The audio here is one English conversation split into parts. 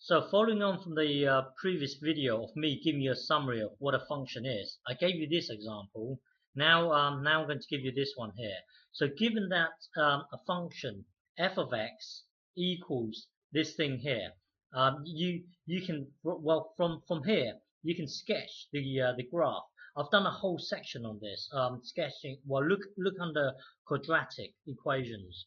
So following on from the previous video of me giving you a summary of what a function is, I gave you this example. Now I'm going to give you this one here. So given that a function f of x equals this thing here, you can from here you can sketch the graph. I've done a whole section on this, sketching. Well, look under quadratic equations.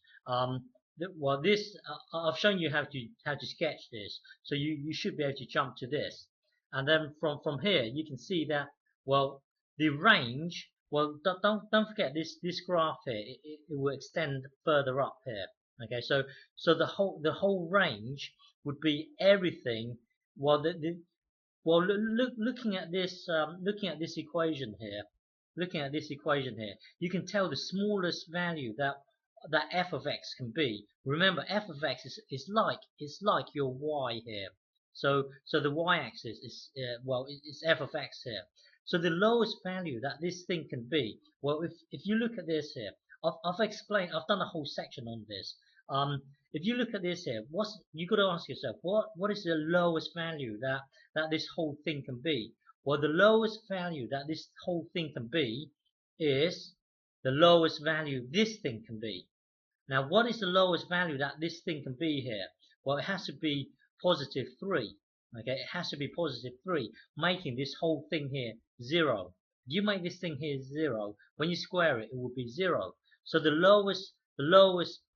This I've shown you how to sketch this, so you should be able to jump to this, and then from here you can see that the range. Don't forget this graph here. It will extend further up here. Okay, so the whole range would be everything. Looking at this equation here, you can tell the smallest value that f of x can be. Remember, f of x is like your y here. So the y-axis is it's f of x here. So the lowest value that this thing can be, if you look at this here, I've explained. I've done a whole section on this. If you look at this here, you got to ask yourself, what is the lowest value that this whole thing can be? Well, the lowest value that this whole thing can be is the lowest value this thing can be. Now, what is the lowest value that this thing can be here? Well, it has to be positive 3. Okay, it has to be positive 3, making this whole thing here 0. If you make this thing here 0, when you square it, it will be 0. So the lowest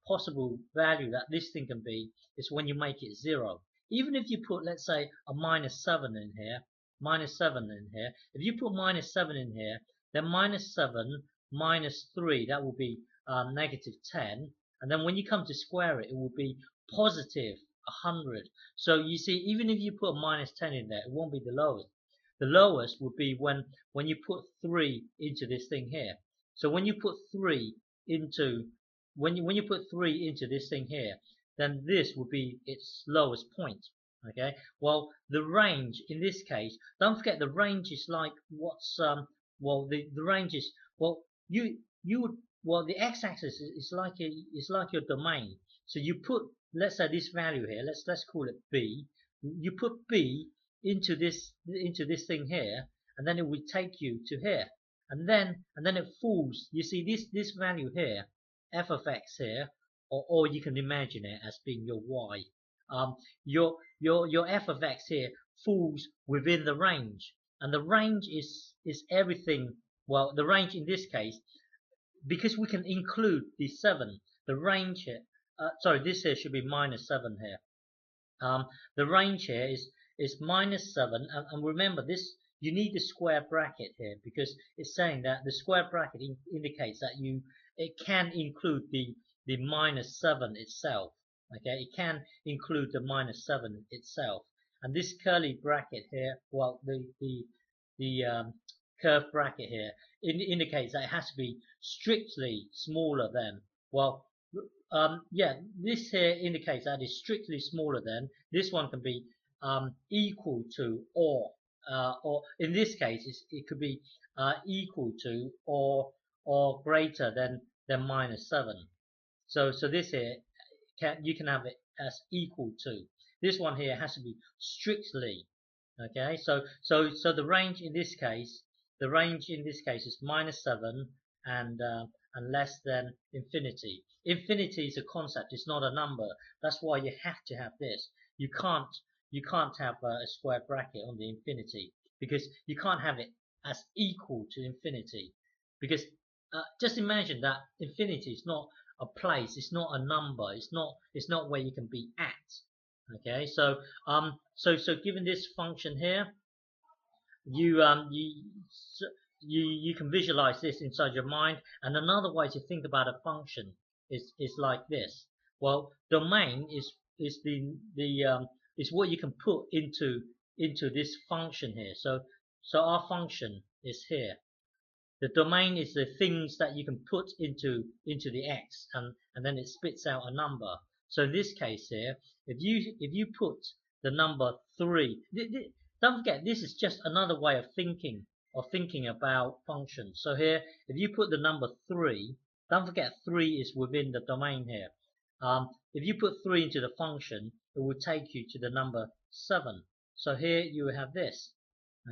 possible value that this thing can be is when you make it 0. Even if you put, let's say, a -7 in here, if you put -7 in here, then -7 minus 3, that will be -10, and then when you come to square it, it will be positive 100. So you see, even if you put a -10 in there, it won't be the lowest. The lowest would be when you put 3 into this thing here. So when you put 3 into when you put 3 into this thing here, then this would be its lowest point. Okay. Well, the range in this case, don't forget the range is like what's the range is you would the x-axis is like your domain. So you put, let's say, this value here. Let's call it b. You put b into this thing here, and then it will take you to here, and then it falls. You see this value here, f of x here, or you can imagine it as being your y. Your f of x here falls within the range, and the range is everything. Well, the range in this case, because we can include the 7, the range here, this here should be -7 here. The range here is -7, and remember this, you need the square bracket here, because it's saying that the square bracket indicates that it can include the -7 itself. Okay, it can include the -7 itself, and this curly bracket here, the curved bracket here indicates that it has to be strictly smaller than. This here indicates that it's strictly smaller than. This one can be equal to or in this case it could be equal to or greater than -7. So this here you can have it as equal to. This one here has to be strictly. Okay, so the range in this case is -7 and less than infinity. Infinity is a concept; it's not a number. That's why you have to have this. You can't have a square bracket on the infinity, because you can't have it as equal to infinity. Because just imagine that infinity is not a place, it's not a number, it's not where you can be at. Okay, so given this function here, you can visualize this inside your mind. And another way to think about a function is like this. Well, domain is what you can put into this function here. So our function is here. The domain is the things that you can put into the x, and then it spits out a number. So in this case here, if you put the number 3, don't forget this is just another way of thinking about functions. So here, if you put the number 3, don't forget 3 is within the domain here. If you put 3 into the function, it will take you to the number 7. So here you have this.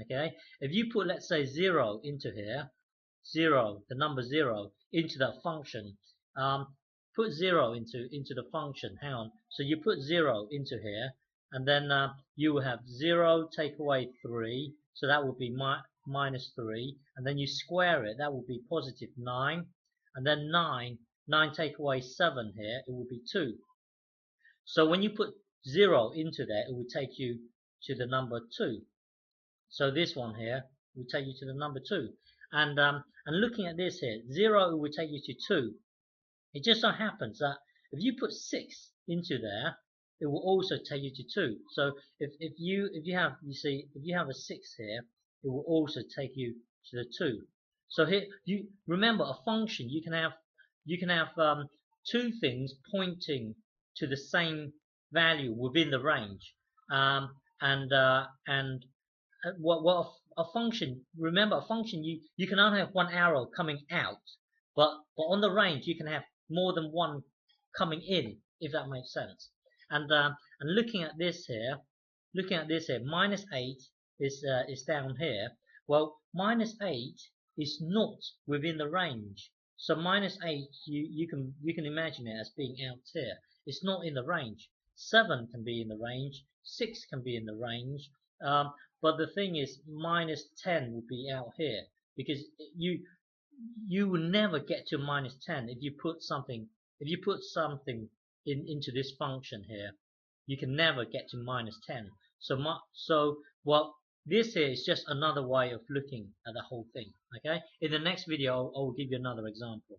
Okay, if you put, let's say, 0 into here, 0, the number 0 into that function, put 0 into the function. Hang on. So you put 0 into here, and then you will have 0 take away 3, so that would be minus 3, and then you square it, that would be positive 9, and then 9 take away 7 here, it will be 2. So when you put 0 into there, it will take you to the number 2. So this one here will take you to the number 2. And looking at this here, 0 will take you to 2. It just so happens that if you put 6 into there, it will also take you to 2. So if you have, you see, if you have a 6 here, it will also take you to the 2. So here, you remember a function, you can have two things pointing to the same value within the range. What a function, remember a function, you can only have one arrow coming out, but on the range you can have more than one coming in, if that makes sense. And looking at this here, minus 8 is down here. Well, minus 8 is not within the range. So minus 8, you can imagine it as being out here. It's not in the range. 7 can be in the range. 6 can be in the range. But the thing is, minus 10 would be out here, because you will never get to minus 10 if you put something into this function here. You can never get to minus 10. So well, this here is just another way of looking at the whole thing. Okay. In the next video, I will give you another example.